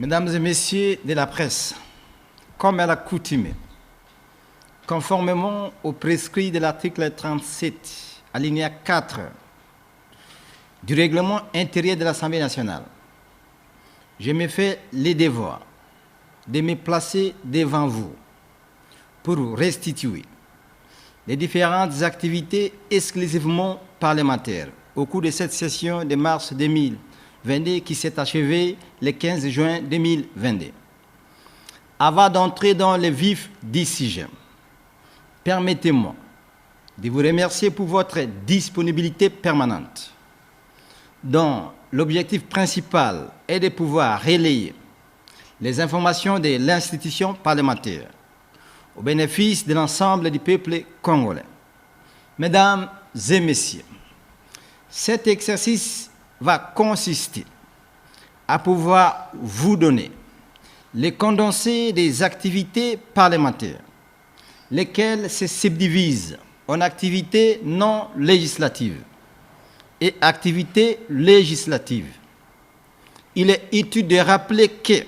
Mesdames et messieurs de la presse, comme à l'accoutumée, conformément au prescrit de l'article 37, alinéa 4 du règlement intérieur de l'Assemblée nationale, je me fais le devoir de me placer devant vous pour restituer les différentes activités exclusivement parlementaires au cours de cette session de mars 2022 qui s'est achevée le 15 juin 2022. Avant d'entrer dans le vif du sujet, permettez-moi de vous remercier pour votre disponibilité permanente, dont l'objectif principal est de pouvoir relayer les informations de l'institution parlementaire au bénéfice de l'ensemble du peuple congolais. Mesdames et messieurs, cet exercice va consister à pouvoir vous donner le condensé des activités parlementaires, lesquelles se subdivisent en activités non législatives et activités législatives. Il est utile de rappeler que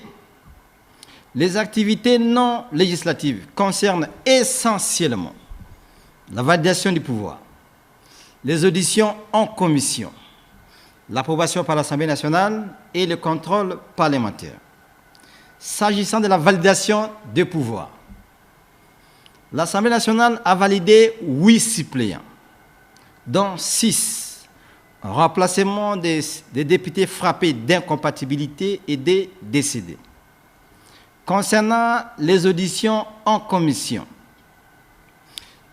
les activités non législatives concernent essentiellement la validation du pouvoir, les auditions en commission, l'approbation par l'Assemblée nationale et le contrôle parlementaire. S'agissant de la validation des pouvoirs, l'Assemblée nationale a validé 8 suppléants, dont 6 en remplacement des députés frappés d'incompatibilité et des décédés. Concernant les auditions en commission,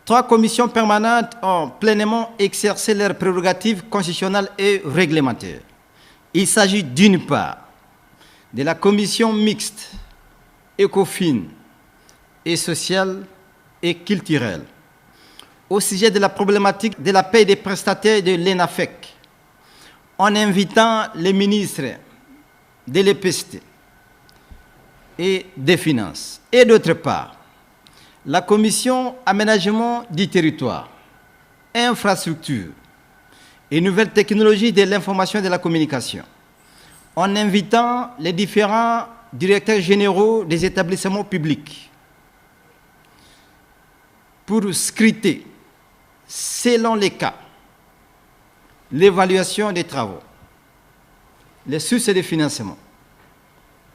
3 commissions permanentes ont pleinement exercé leurs prérogatives constitutionnelles et réglementaires. Il s'agit d'une part de la commission mixte, écofine et sociale et culturelle, au sujet de la problématique de la paie des prestataires de l'ENAFEC, en invitant les ministres de l'EPST et des Finances. Et d'autre part, la commission aménagement du territoire, infrastructure et nouvelles technologies de l'information et de la communication, en invitant les différents directeurs généraux des établissements publics pour scruter, selon les cas, l'évaluation des travaux, les sources de financement,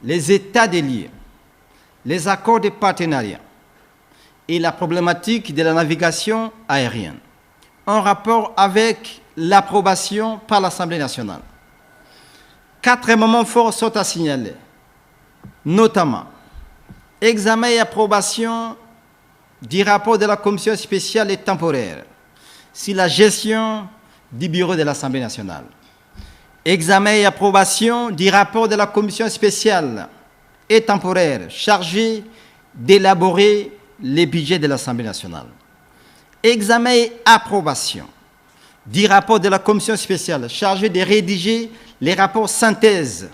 les états des lieux, les accords de partenariat et la problématique de la navigation aérienne, en rapport avec l'approbation par l'Assemblée nationale. 4 moments forts sont à signaler, notamment examen et approbation du rapport de la commission spéciale et temporaire sur la gestion du bureau de l'Assemblée nationale. Examen et approbation du rapport de la commission spéciale et temporaire chargée d'élaborer les budgets de l'Assemblée nationale. Examen et approbation du rapport de la commission spéciale chargée de rédiger les rapports synthèse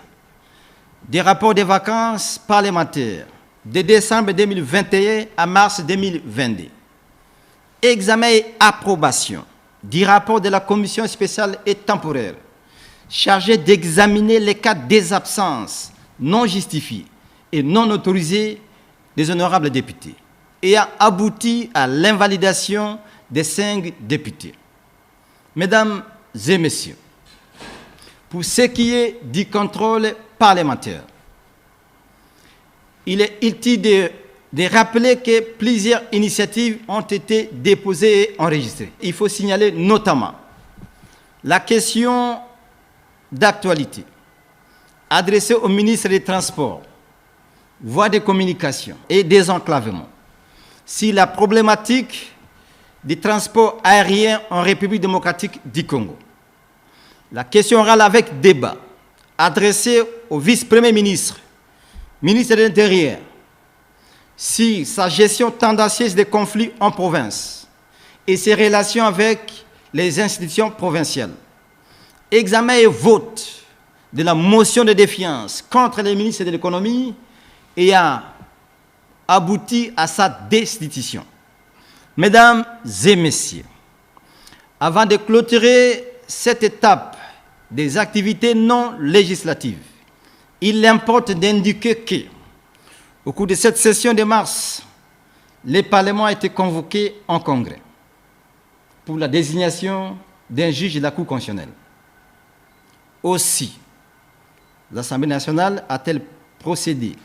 des rapports des vacances parlementaires de décembre 2021 à mars 2022. Examen et approbation du rapport de la commission spéciale et temporaire chargée d'examiner les cas des absences non justifiées et non autorisées des honorables députés et a abouti à l'invalidation des 5 députés. Mesdames et messieurs, pour ce qui est du contrôle parlementaire, il est utile de rappeler que plusieurs initiatives ont été déposées et enregistrées. Il faut signaler notamment la question d'actualité adressée au ministre des Transports, voies de communication et désenclavement, si la problématique des transports aériens en République démocratique du Congo. La question orale avec débat adressée au vice-premier ministre, ministre de l'Intérieur, si sa gestion tendancieuse des conflits en province et ses relations avec les institutions provinciales. Examen et vote de la motion de défiance contre les ministres de l'économie et a abouti à sa destitution. Mesdames et messieurs, avant de clôturer cette étape des activités non législatives, il importe d'indiquer que, au cours de cette session de mars, le Parlement a été convoqué en congrès pour la désignation d'un juge de la Cour constitutionnelle. Aussi, l'Assemblée nationale a-t-elle procédé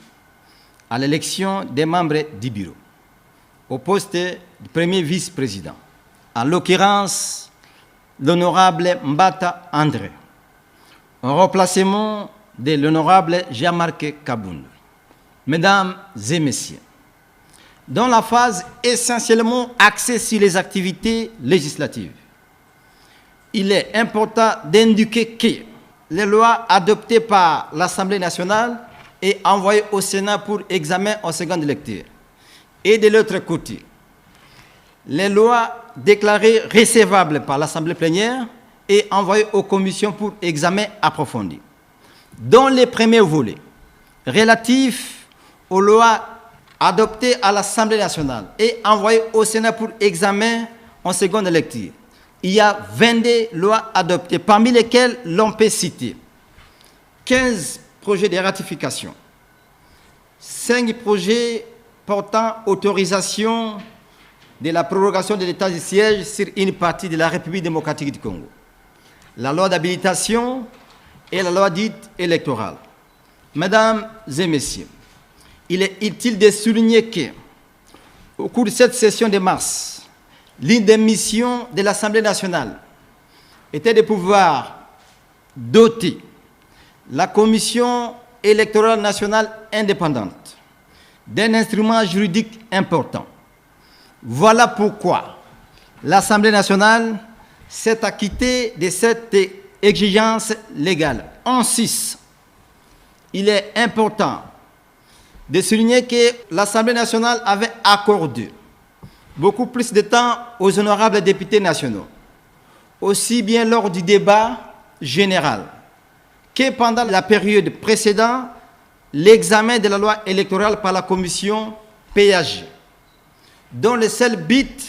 à l'élection des membres du bureau au poste de premier vice-président, en l'occurrence l'honorable Mbata André, en remplacement de l'honorable Jean-Marc Kabound. Mesdames et messieurs, dans la phase essentiellement axée sur les activités législatives, il est important d'indiquer que les lois adoptées par l'Assemblée nationale et envoyées au Sénat pour examen en seconde lecture. Et de l'autre côté, les lois déclarées recevables par l'Assemblée plénière et envoyées aux commissions pour examen approfondi. Dans les premiers volets, relatifs aux lois adoptées à l'Assemblée nationale et envoyées au Sénat pour examen en seconde lecture, il y a 22 lois adoptées, parmi lesquelles l'on peut citer 15 projets de ratification, 5 projets portant autorisation de la prorogation de l'état de siège sur une partie de la République démocratique du Congo, la loi d'habilitation et la loi dite électorale. Mesdames et messieurs, il est utile de souligner que, au cours de cette session de mars, l'une des missions de l'Assemblée nationale était de pouvoir doter la Commission électorale nationale indépendante d'un instrument juridique important. Voilà pourquoi l'Assemblée nationale s'est acquittée de cette exigence légale. En 6, il est important de souligner que l'Assemblée nationale avait accordé beaucoup plus de temps aux honorables députés nationaux, aussi bien lors du débat général que pendant la période précédant l'examen de la loi électorale par la commission PAG, dont le seul but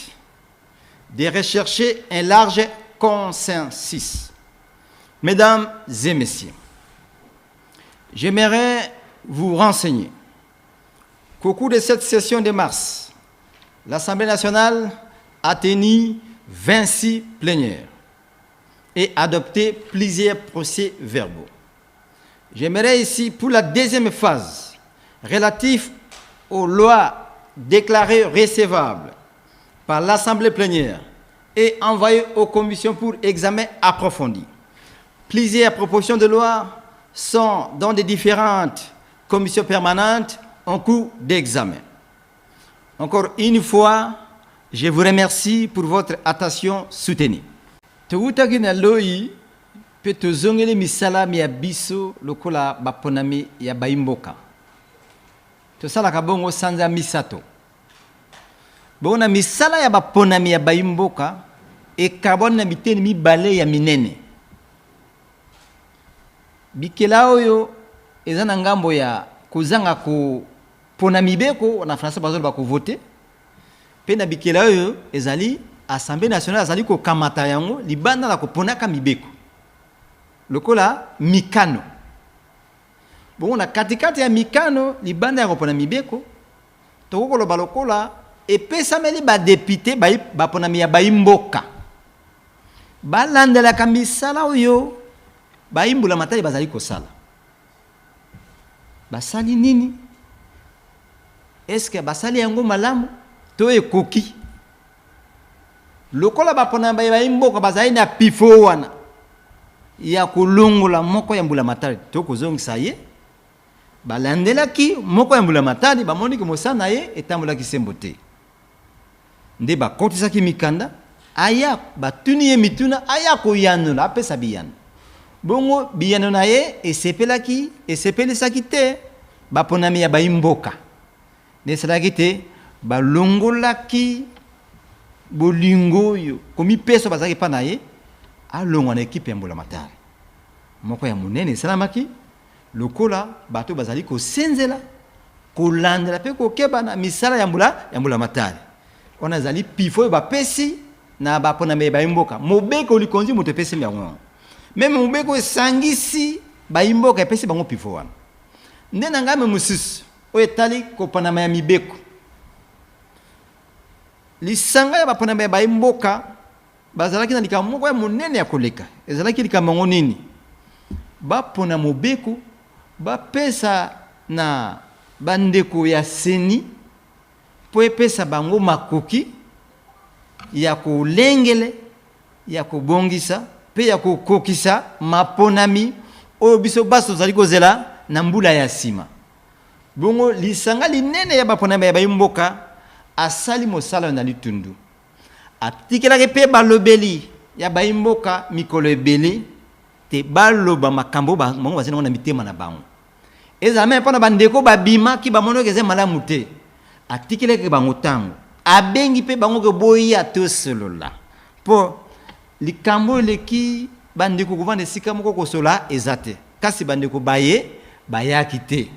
de rechercher un large consensus. Mesdames et messieurs, j'aimerais vous renseigner qu'au cours de cette session de mars, l'Assemblée nationale a tenu 26 plénières et adopté plusieurs procès-verbaux. J'aimerais ici, pour la deuxième phase, relative aux lois déclarées recevables par l'Assemblée plénière et envoyées aux commissions pour examen approfondi. Plusieurs propositions de loi sont dans des différentes commissions permanentes en cours d'examen. Encore une fois, je vous remercie pour votre attention soutenue. Tewutagina loi pe tozongeli misala mi ya biso lokola baponami ya baimboka. Tosalaka bongo sanza misato. Bona misala ya baponami ya baimboka ekabona miteni mibale ya minene. Bikela oyo eza na ngambo ya kozanga ko pona mibeko na français bazolo ba ko voter. Pe na bikela oyo ezali Assemblée nationale azali ko kamata yango libanda la ko ponaka mibeko. Lokola mikano. Bon na katikati ya mikano libanda ya ko pona mibeko. Toko lo balokola epesa meli ba député ba pona mi ya baimboka. Balandela kamisala oyo baimbula matali bazali ko sala. Basali nini? Est-ce que basali yango malamu to ekoki? Lokola bapona baimboka bazali na pifo wana ya kulungula moko ya mbula matali to kozongisa ye balandelaki moko ya mbula matali bamoni ko mosana ye etambula kisembo te nde bakotisaki mikanda aya batuni ye mituna aya koyanula apesa biyano bongo biyano na ye esepelisaki te baponami ya baimboka nesalaki te balongolaki bolingo yo komi peso bazaki pa na ye alongwa na ekipe ya mbula matari moko ya munene esalamaki lokola bato bazali kosenzela kolandela pe kokeba na misala ya mbula matari wana ezali pifo oyo bapesi na baponami baimboka mobeko likonzi moto epesi yango meme mobeko esangisi baimboka epesi bango pifo wana nde na ngame mususu oyo etali kopanama ya mibeko lisanga ya baponama ya baimboka bazalaki na likambo moko ya monene ya koleka ezalaki likambo ngo nini bapona mobeko bapesa na bandeko ya seni po epesa bango makoki ya kolengele ya kobongisa pe ya kokokisa maponami oyo biso baso tozali kozela na mbula ya nsima bongo lisanga linene ya baponami ya baimboka asali mosala na litundu atikelaki mpe balobeli ya baimboka mikolo ebele te baloba makambo bango bazali nango na mitema na bango ezala mpe mpona bandeko babimaki bamonaki eza malamu te atikelaki bango ntango abengi mpe bango ke boya tosolola mpo likambo eleki bandeko kovanda esika moko kosola eza te kasi bandeko bayaki te